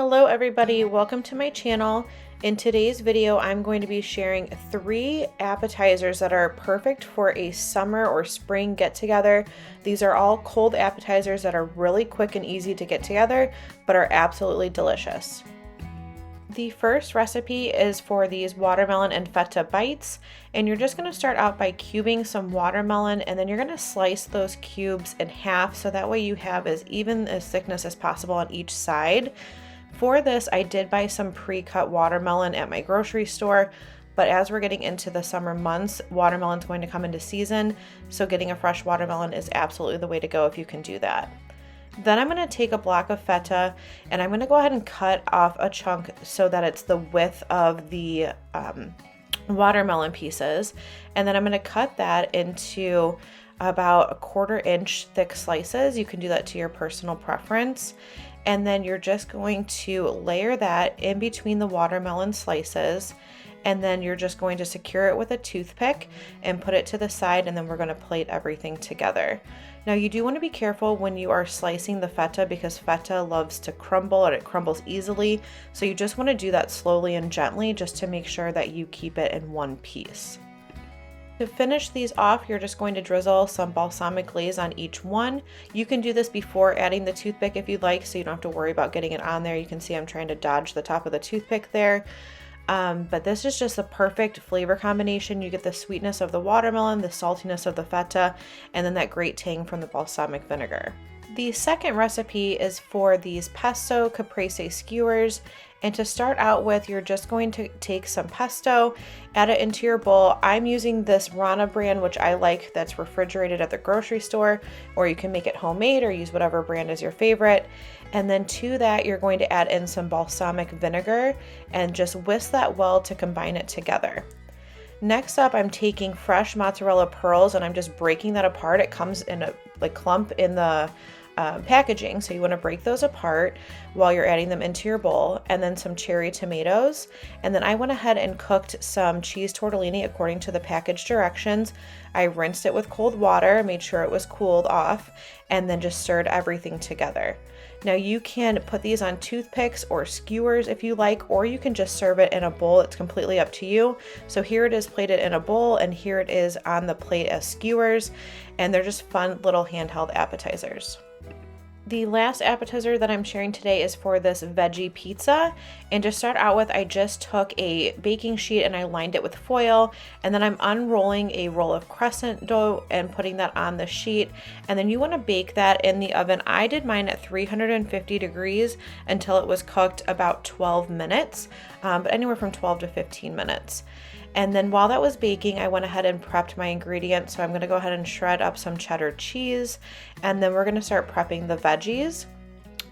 Hello everybody, welcome to my channel. In today's video, I'm going to be sharing 3 appetizers that are perfect for a summer or spring get-together. These are all cold appetizers that are really quick and easy to get together, but are absolutely delicious. The first recipe is for these watermelon and feta bites, and you're just going to start out by cubing some watermelon, and then you're going to slice those cubes in half so that way you have as even as thickness as possible on each side. For this, I did buy some pre-cut watermelon at my grocery store, but as we're getting into the summer months, watermelon's going to come into season, so getting a fresh watermelon is absolutely the way to go if you can do that. Then I'm going to take a block of feta and I'm going to go ahead and cut off a chunk so that it's the width of the watermelon pieces, and then I'm going to cut that into about 1/4 inch thick slices. You can do that to your personal preference. And then you're just going to layer that in between the watermelon slices, and then you're just going to secure it with a toothpick and put it to the side, and then we're going to plate everything together. Now you do want to be careful when you are slicing the feta because feta loves to crumble and it crumbles easily, so you just want to do that slowly and gently just to make sure that you keep it in one piece. To finish these off, you're just going to drizzle some balsamic glaze on each one. You can do this before adding the toothpick if you'd like, so you don't have to worry about getting it on there. You can see I'm trying to dodge the top of the toothpick there. But this is just the perfect flavor combination. You get the sweetness of the watermelon, the saltiness of the feta, and then that great tang from the balsamic vinegar. The second recipe is for these pesto caprese skewers. And to start out with, you're just going to take some pesto, add it into your bowl. I'm using this Rana brand, which I like, that's refrigerated at the grocery store, or you can make it homemade or use whatever brand is your favorite. And then to that, you're going to add in some balsamic vinegar and just whisk that well to combine it together. Next up, I'm taking fresh mozzarella pearls and I'm just breaking that apart. It comes in a clump in the packaging, so you want to break those apart while you're adding them into your bowl, and then some cherry tomatoes. And then I went ahead and cooked some cheese tortellini according to the package directions. I rinsed it with cold water, made sure it was cooled off, and then just stirred everything together. Now you can put these on toothpicks or skewers if you like, or you can just serve it in a bowl. It's completely up to you. So here it is plated in a bowl, and here it is on the plate as skewers, and they're just fun little handheld appetizers. The last appetizer that I'm sharing today is for this veggie pizza, and to start out with, I just took a baking sheet and I lined it with foil, and then I'm unrolling a roll of crescent dough and putting that on the sheet, and then you want to bake that in the oven. I did mine at 350 degrees until it was cooked about 12 minutes, but anywhere from 12 to 15 minutes. And then while that was baking, I went ahead and prepped my ingredients. So I'm going to go ahead and shred up some cheddar cheese, and then we're going to start prepping the veggies.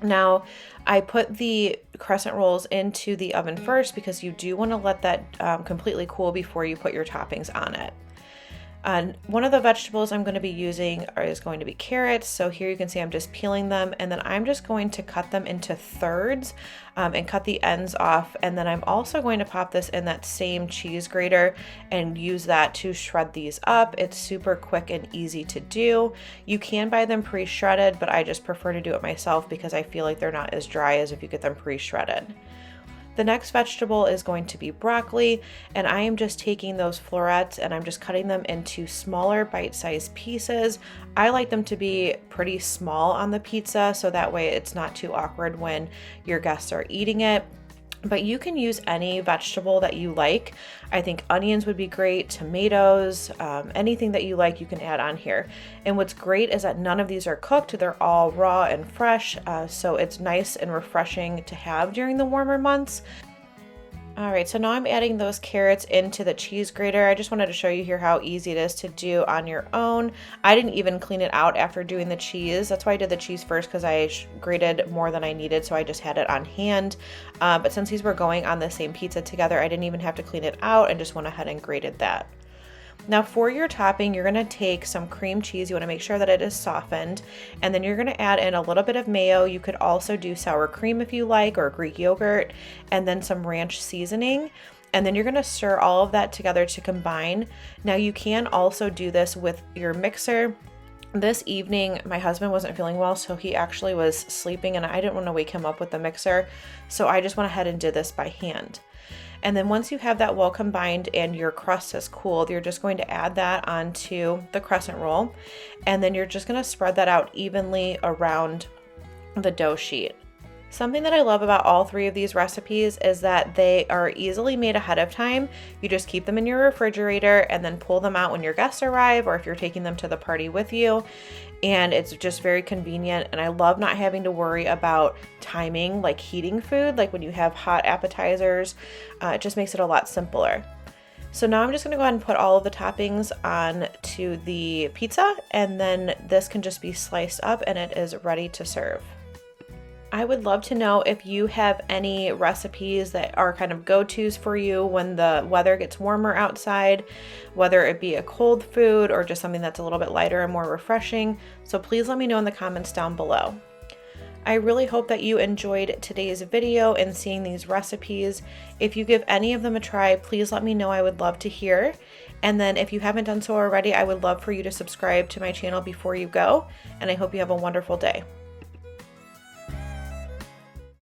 Now, I put the crescent rolls into the oven first because you do want to let that completely cool before you put your toppings on it. And one of the vegetables I'm going to be using is going to be carrots. So here you can see I'm just peeling them, and then I'm just going to cut them into thirds and cut the ends off. And then I'm also going to pop this in that same cheese grater and use that to shred these up. It's super quick and easy to do. You can buy them pre-shredded, but I just prefer to do it myself because I feel like they're not as dry as if you get them pre-shredded. The next vegetable is going to be broccoli, and I am just taking those florets and I'm just cutting them into smaller bite-sized pieces. I like them to be pretty small on the pizza, so that way it's not too awkward when your guests are eating it. But you can use any vegetable that you like. I think onions would be great, tomatoes, anything that you like you can add on here. And what's great is that none of these are cooked. They're all raw and fresh, so it's nice and refreshing to have during the warmer months. All right, so now I'm adding those carrots into the cheese grater. I just wanted to show you here how easy it is to do on your own. I didn't even clean it out after doing the cheese. That's why I did the cheese first, because I grated more than I needed, so I just had it on hand. But since these were going on the same pizza together, I didn't even have to clean it out and just went ahead and grated that. Now for your topping, you're going to take some cream cheese. You want to make sure that it is softened, and then you're going to add in a little bit of mayo. You could also do sour cream if you like, or Greek yogurt, and then some ranch seasoning. And then you're going to stir all of that together to combine. Now you can also do this with your mixer. This evening, my husband wasn't feeling well, so he actually was sleeping and I didn't want to wake him up with the mixer. So I just went ahead and did this by hand. And then once you have that well combined and your crust has cooled, you're just going to add that onto the crescent roll. And then you're just going to spread that out evenly around the dough sheet. Something that I love about all three of these recipes is that they are easily made ahead of time. You just keep them in your refrigerator and then pull them out when your guests arrive or if you're taking them to the party with you. And it's just very convenient. And I love not having to worry about timing, like heating food, like when you have hot appetizers. It just makes it a lot simpler. So now I'm just going to go ahead and put all of the toppings on to the pizza, and then this can just be sliced up and it is ready to serve. I would love to know if you have any recipes that are kind of go-tos for you when the weather gets warmer outside, whether it be a cold food or just something that's a little bit lighter and more refreshing. So please let me know in the comments down below. I really hope that you enjoyed today's video and seeing these recipes. If you give any of them a try, please let me know. I would love to hear. And then if you haven't done so already, I would love for you to subscribe to my channel before you go. And I hope you have a wonderful day.